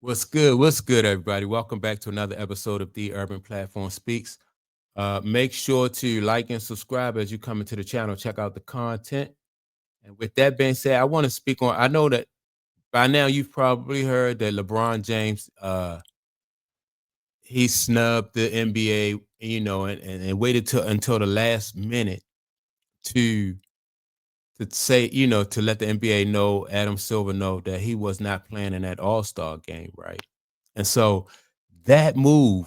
What's good? What's good, everybody? Welcome back to another episode of The Urban Platform Speaks. Make sure to like and subscribe as you come into the channel. Check out the content. And with that being said, I want to speak on. I know that by now you've probably heard that LeBron James he snubbed the NBA, and waited till until the last minute to say, to let the NBA know, Adam Silver know that he was not playing in that All-Star game, right? And so that move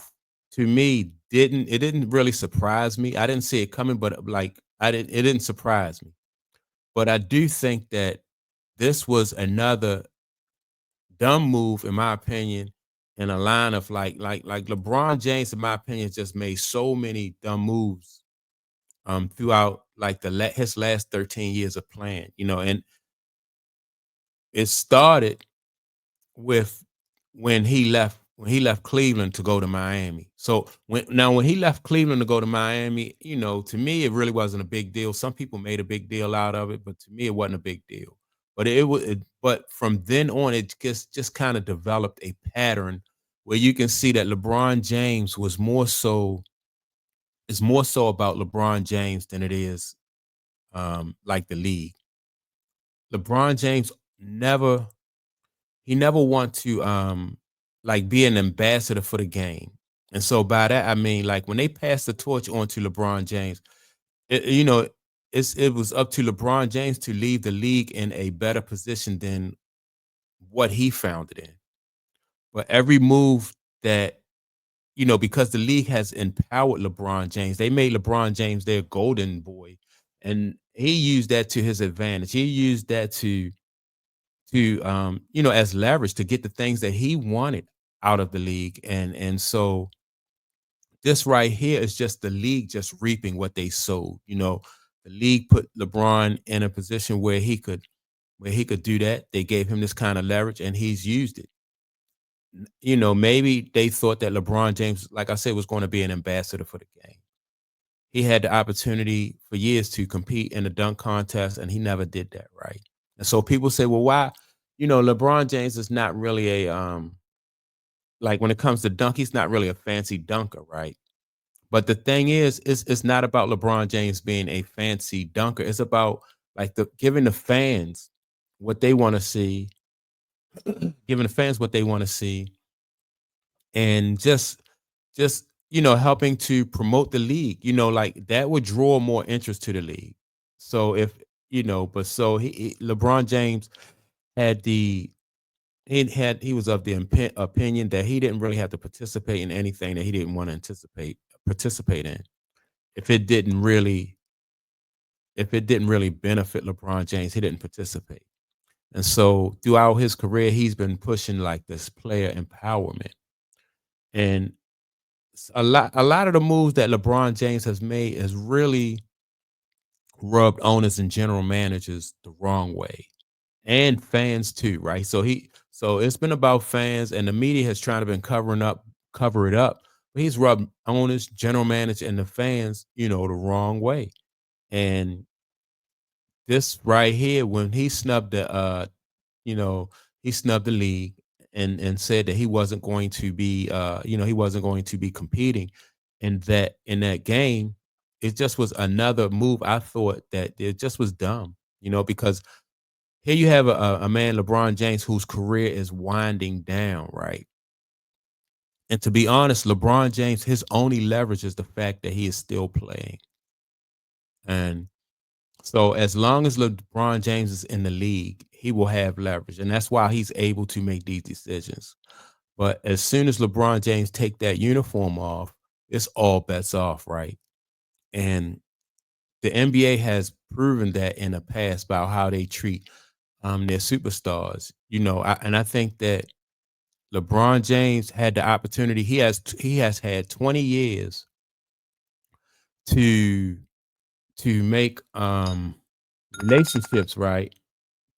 to me didn't really surprise me. I didn't see it coming, but like it didn't surprise me. But I do think that this was another dumb move, in my opinion, in a line of like LeBron James, in my opinion, just made so many dumb moves throughout like his last 13 years of playing, and it started with when he left Cleveland to go to Miami. So when he left Cleveland to go to Miami, to me it really wasn't a big deal. Some people made a big deal out of it, but to me it wasn't a big deal. But but from then on, it just kind of developed a pattern where you can see that LeBron James was more so it's more so about LeBron James than it is like the league. LeBron James never he never want to like be an ambassador for the game. And so by that I mean like when they passed the torch on to LeBron James, it, you know, it was up to LeBron James to leave the league in a better position than what he found it in. But every move that because the league has empowered LeBron James, they made LeBron James their golden boy, and he used that to his advantage. He used that to as leverage to get the things that he wanted out of the league. And so this right here is just the league just reaping what they sowed. The league put LeBron in a position where he could do that. They gave him this kind of leverage and he's used it. Maybe they thought that LeBron James, like I said, was going to be an ambassador for the game. He had the opportunity for years to compete in the dunk contest, and he never did that, right? And so people say, well, why? LeBron James is not really a like when it comes to dunk, he's not really a fancy dunker, right? But the thing is, it's not about LeBron James being a fancy dunker. It's about like the giving the fans what they want to see, giving the fans what they want to see, and just helping to promote the league. Like that would draw more interest to the league. So if but so LeBron James had the he was of the opinion that he didn't really have to participate in anything that he didn't want to participate in if it didn't really benefit LeBron James. He didn't participate. And so throughout his career he's been pushing like this player empowerment. And a lot of the moves that LeBron James has made has really rubbed owners and general managers the wrong way, and fans too, right? So it's been about fans, and the media has tried to been cover it up, but he's rubbed owners, general manager, and the fans, the wrong way. And this right here, when you know, he snubbed the league and said that he wasn't going to be he wasn't going to be competing in that game. It just was another move. I thought that it just was dumb, because here you have a man, LeBron James, whose career is winding down, right? And to be honest, LeBron James, his only leverage is the fact that he is still playing. And so as long as LeBron James is in the league, he will have leverage. And that's why he's able to make these decisions. But as soon as LeBron James take that uniform off, it's all bets off, right? And the NBA has proven that in the past about how they treat their superstars. And I think that LeBron James had the opportunity. He has had 20 years to make relationships, right?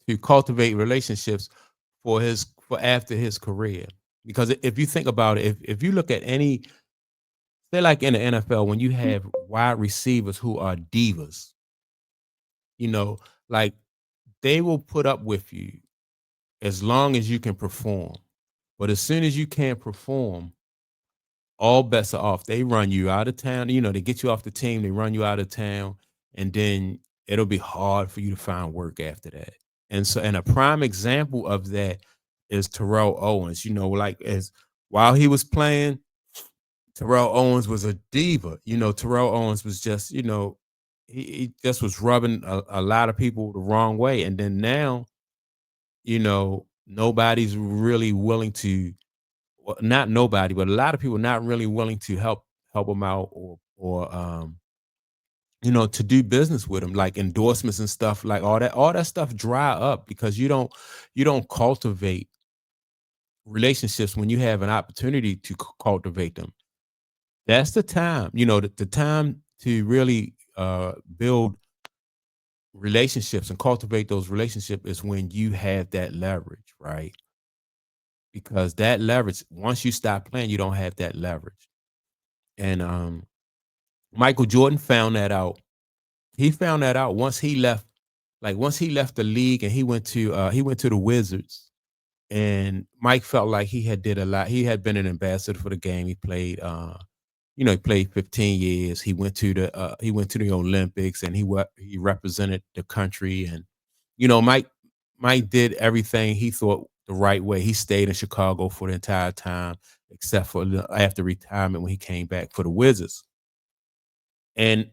To cultivate relationships for after his career. Because if you think about it, if you look at any, say like in the NFL, when you have wide receivers who are divas, you know, like they will put up with you as long as you can perform. But as soon as you can't perform, all bets are off. They run you out of town. They get you off the team. They run you out of town, and then it'll be hard for you to find work after that. And a prime example of that is Terrell Owens. Like as while he was playing, Terrell Owens was a diva. Terrell Owens was just, he just was rubbing a lot of people the wrong way. And then now, nobody's really willing to, well, not nobody, but a lot of people not really willing to help him out or to do business with him, like endorsements and stuff, like all that stuff dry up because you don't cultivate relationships when you have an opportunity to cultivate them. That's the time, the time to really build relationships and cultivate those relationships is when you have that leverage, right? Because that leverage, once you stop playing, you don't have that leverage. And Michael Jordan found that out. He found that out once he left the league and he went to the Wizards. And Mike felt like he had did a lot. He had been an ambassador for the game. He played 15 years. He went to the Olympics and he represented the country. And Mike did everything he thought the right way. He stayed in Chicago for the entire time, except for after retirement when he came back for the Wizards. And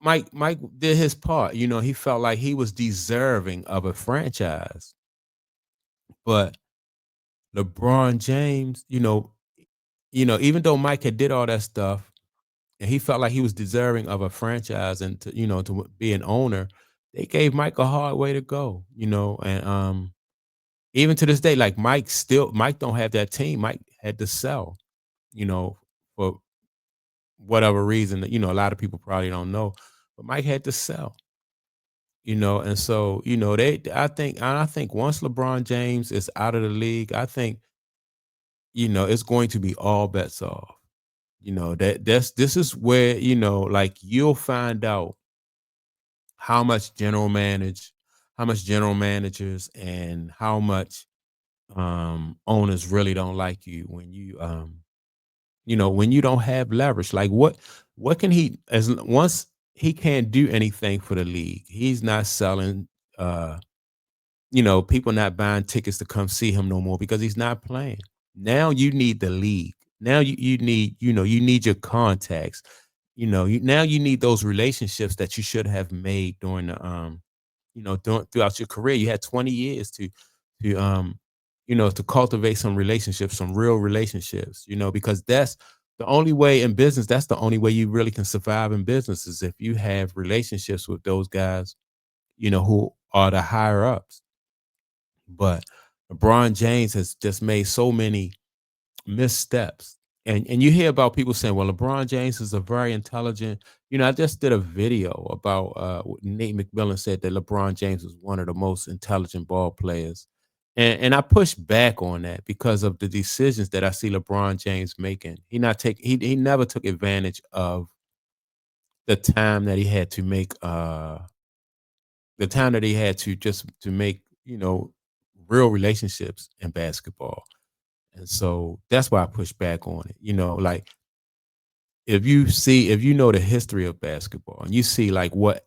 Mike did his part. He felt like he was deserving of a franchise. But LeBron James, even though Mike had did all that stuff and he felt like he was deserving of a franchise and to be an owner, they gave Mike a hard way to go. And even to this day, like Mike don't have that team. Mike had to sell, you know, for whatever reason that, a lot of people probably don't know, but Mike had to sell. And so, I think once LeBron James is out of the league, I think, it's going to be all bets off. This is where, like you'll find out how much how much general managers and how much owners really don't like you when you don't have leverage. Like what can he as once he can't do anything for the league. He's not selling people not buying tickets to come see him no more because he's not playing. Now you need the league. Now you need, you need your contacts. Now you need those relationships that you should have made during the throughout your career. You had 20 years to cultivate some relationships, some real relationships, because that's the only way in business. That's the only way you really can survive in business is if you have relationships with those guys, who are the higher ups. But LeBron James has just made so many missteps. And you hear about people saying, well, LeBron James is a very intelligent. I just did a video about Nate McMillan said that LeBron James is one of the most intelligent ball players. And I pushed back on that because of the decisions that I see LeBron James making. He never took advantage of the time that he had to make the time that he had to just to make, real relationships in basketball. And so that's why I push back on it. Like if you know the history of basketball and you see like what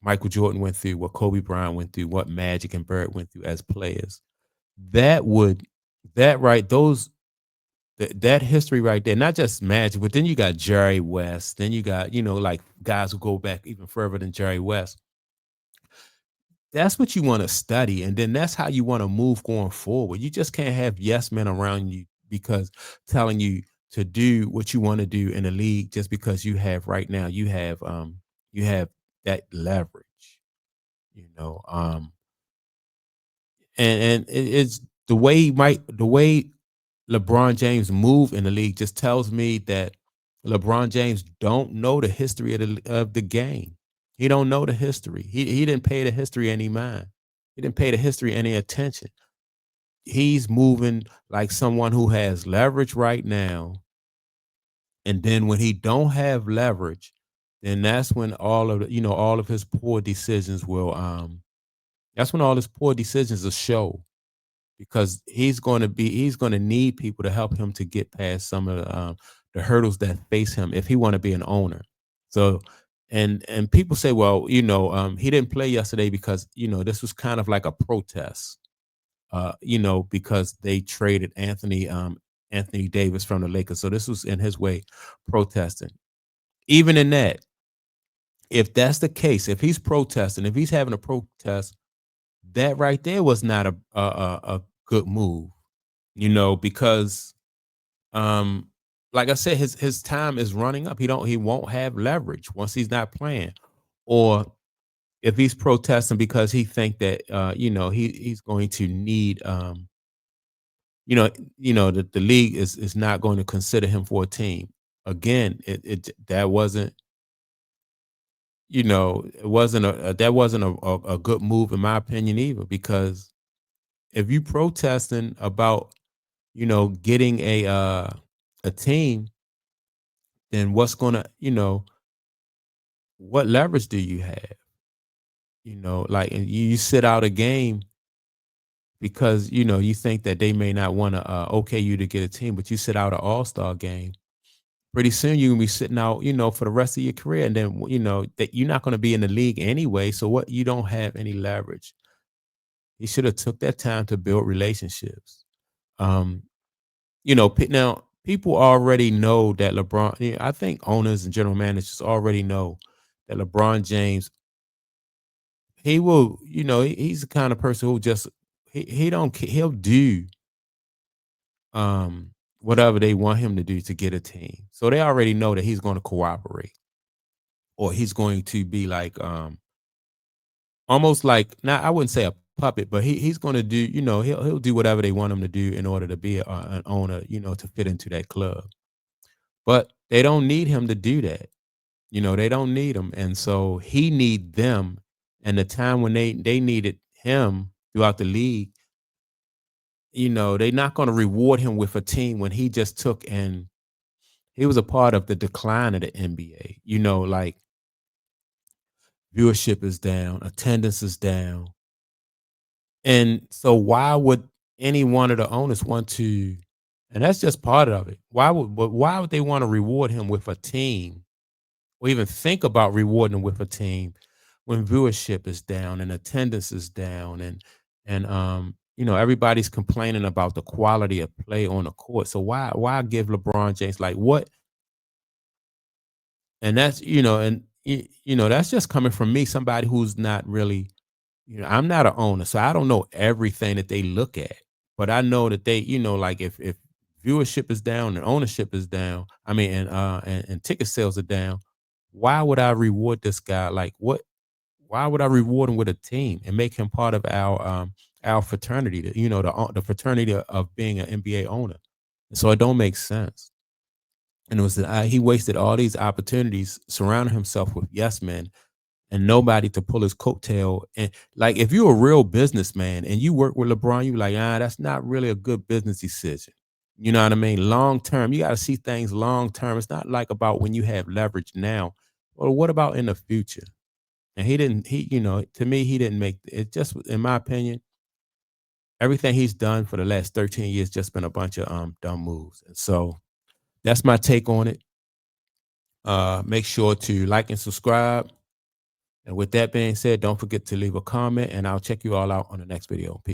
Michael Jordan went through, what Kobe Bryant went through, what Magic and Bird went through as players, that would that right those that history right there, not just Magic, but then you got Jerry West, then you got, like guys who go back even further than Jerry West. That's what you wanna study, and then that's how you wanna move going forward. You just can't have yes men around you because telling you to do what you wanna do in the league just because you have right now, you have that leverage, you know, and it's the way LeBron James move in the league just tells me that LeBron James don't know the history of the game. He don't know the history. He didn't pay the history any mind. He didn't pay the history any attention. He's moving like someone who has leverage right now, and then when he don't have leverage, then that's when all of his poor decisions will that's when all his poor decisions will show. because he's going to need people to help him to get past some of the hurdles that face him if he want to be an owner. So, and people say, well, he didn't play yesterday because this was kind of like a protest, because they traded Anthony Davis from the Lakers. So this was in his way protesting. Even in that, if that's the case, if he's protesting, if he's having a protest, that right there was not a good move, because um like I said, his time is running up. He won't have leverage once he's not playing. Or if he's protesting because he think that he's going to need you know that the league is not going to consider him for a team. Again, that wasn't it wasn't that wasn't a good move in my opinion either, because if you protesting about getting a team, then what's gonna what leverage do you have? Like, and you sit out a game because you think that they may not want to okay you to get a team, but you sit out an all-star game. Pretty soon you're gonna be sitting out, for the rest of your career, and then that you're not gonna be in the league anyway. So what? You don't have any leverage. He should have took that time to build relationships. Um, now people already know that LeBron. I think owners and general managers already know that LeBron James, he will, he's the kind of person who just he don't he'll do um whatever they want him to do to get a team. So they already know that he's going to cooperate, or he's going to be like almost like, now I wouldn't say a puppet, but he's going to do, he'll do whatever they want him to do in order to be an owner, to fit into that club. But they don't need him to do that. They don't need him, and so he need them. And the time when they needed him throughout the league, they're not going to reward him with a team when he just took and he was a part of the decline of the NBA. Like, viewership is down, attendance is down. And so why would any one of the owners want to, and that's just part of it. Why would they want to reward him with a team, or even think about rewarding him with a team when viewership is down and attendance is down, and everybody's complaining about the quality of play on the court. So why give LeBron James, like, what? And that's that's just coming from me, somebody who's not really, I'm not an owner, so I don't know everything that they look at. But I know that they, like, if viewership is down and ownership is down, I mean, and ticket sales are down, why would I reward this guy? Like, what? Why would I reward him with a team and make him part of our fraternity? The fraternity of being an NBA owner. So it don't make sense. And it was that he wasted all these opportunities surrounding himself with yes men and nobody to pull his coattail. And like, if you're a real businessman and you work with LeBron, you like, that's not really a good business decision. You know what I mean? Long term, you got to see things long term. It's not like about when you have leverage now. Or what about in the future? And he didn't. To me, he didn't make it. Just in my opinion, everything he's done for the last 13 years just been a bunch of dumb moves. And so that's my take on it. Make sure to like and subscribe. And with that being said, don't forget to leave a comment, and I'll check you all out on the next video. Peace.